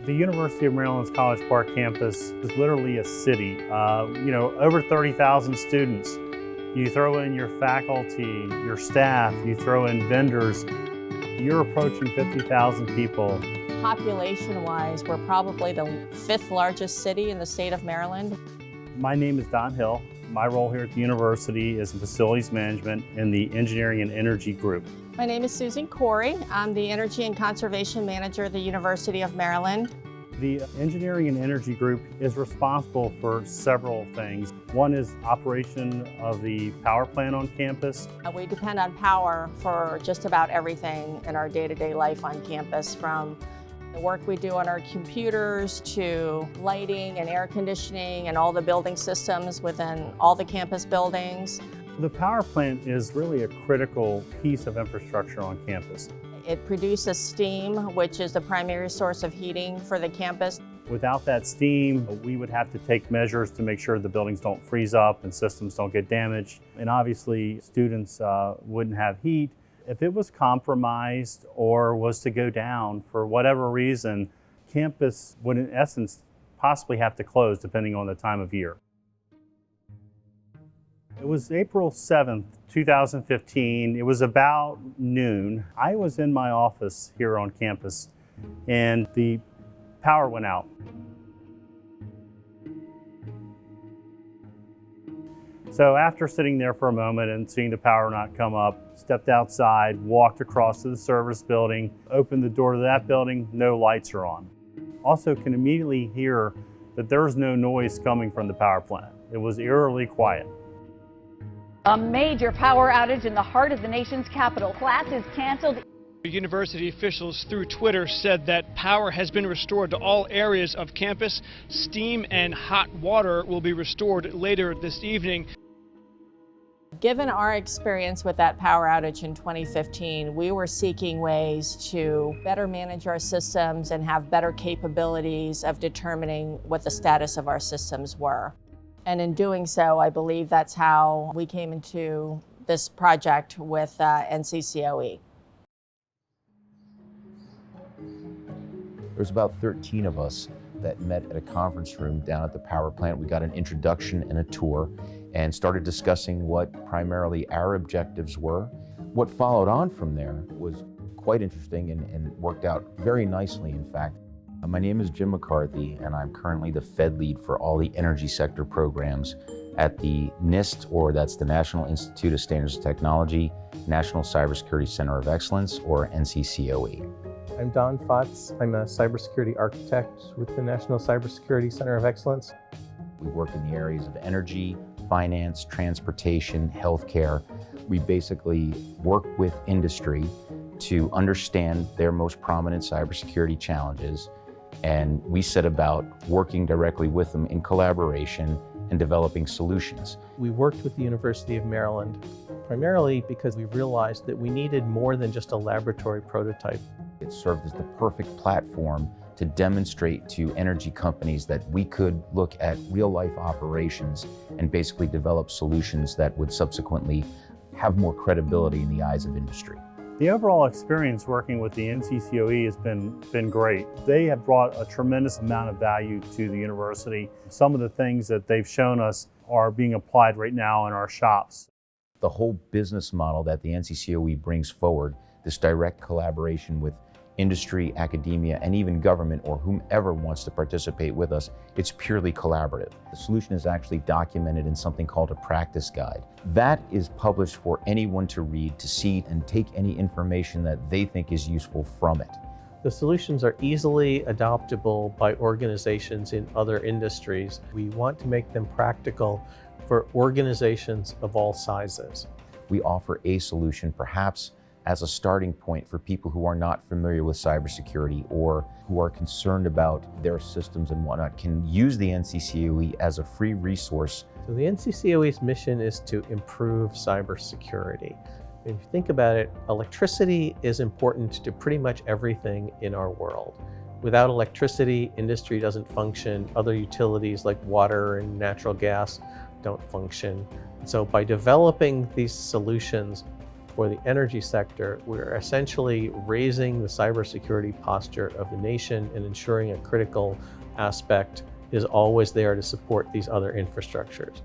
The University of Maryland's College Park campus is literally a city. Over 30,000 students. You throw in your faculty, your staff, you throw in vendors, you're approaching 50,000 people. Population-wise, we're probably the 5th largest city in the state of Maryland. My name is Don Hill. My role here at the university is in facilities management in the engineering and energy group. My name is Susan Corey. I'm the Energy and Conservation Manager at the University of Maryland. The engineering and energy group is responsible for several things. One is operation of the power plant on campus. We depend on power for just about everything in our day-to-day life on campus, from the work we do on our computers to lighting and air conditioning and all the building systems within all the campus buildings. The power plant is really a critical piece of infrastructure on campus. It produces steam, which is the primary source of heating for the campus. Without that steam, we would have to take measures to make sure the buildings don't freeze up and systems don't get damaged. And obviously, students wouldn't have heat. If it was compromised or was to go down for whatever reason, campus would in essence possibly have to close depending on the time of year. It was April 7th, 2015. It was about noon. I was in my office here on campus and the power went out. So after sitting there for a moment and seeing the power not come up, stepped outside, walked across to the service building, opened the door to that building, no lights are on. Also can immediately hear that there's no noise coming from the power plant. It was eerily quiet. A major power outage in the heart of the nation's capital. Class is canceled. University officials through Twitter said that power has been restored to all areas of campus. Steam and hot water will be restored later this evening. Given our experience with that power outage in 2015, we were seeking ways to better manage our systems and have better capabilities of determining what the status of our systems were. And in doing so, I believe that's how we came into this project with NCCoE. There was about 13 of us that met at a conference room down at the power plant. We got an introduction and a tour and started discussing what primarily our objectives were. What followed on from there was quite interesting and worked out very nicely, in fact. My name is Jim McCarthy, and I'm currently the Fed lead for all the energy sector programs at the NIST, or that's the National Institute of Standards and Technology, National Cybersecurity Center of Excellence, or NCCoE. I'm Don Fotz. I'm a cybersecurity architect with the National Cybersecurity Center of Excellence. We work in the areas of energy, finance, transportation, healthcare. We basically work with industry to understand their most prominent cybersecurity challenges, and we set about working directly with them in collaboration and developing solutions. We worked with the University of Maryland primarily because we realized that we needed more than just a laboratory prototype. It served as the perfect platform to demonstrate to energy companies that we could look at real-life operations and basically develop solutions that would subsequently have more credibility in the eyes of industry. The overall experience working with the NCCoE has been great. They have brought a tremendous amount of value to the university. Some of the things that they've shown us are being applied right now in our shops. The whole business model that the NCCoE brings forward, this direct collaboration with industry, academia, and even government, or whomever wants to participate with us, it's purely collaborative. The solution is actually documented in something called a practice guide. That is published for anyone to read, to see, and take any information that they think is useful from it. The solutions are easily adoptable by organizations in other industries. We want to make them practical for organizations of all sizes. We offer a solution perhaps as a starting point for people who are not familiar with cybersecurity or who are concerned about their systems and whatnot, can use the NCCoE as a free resource. So the NCCoE's mission is to improve cybersecurity. If you think about it, electricity is important to pretty much everything in our world. Without electricity, industry doesn't function. Other utilities like water and natural gas don't function. So by developing these solutions, for the energy sector, we're essentially raising the cybersecurity posture of the nation and ensuring a critical aspect is always there to support these other infrastructures.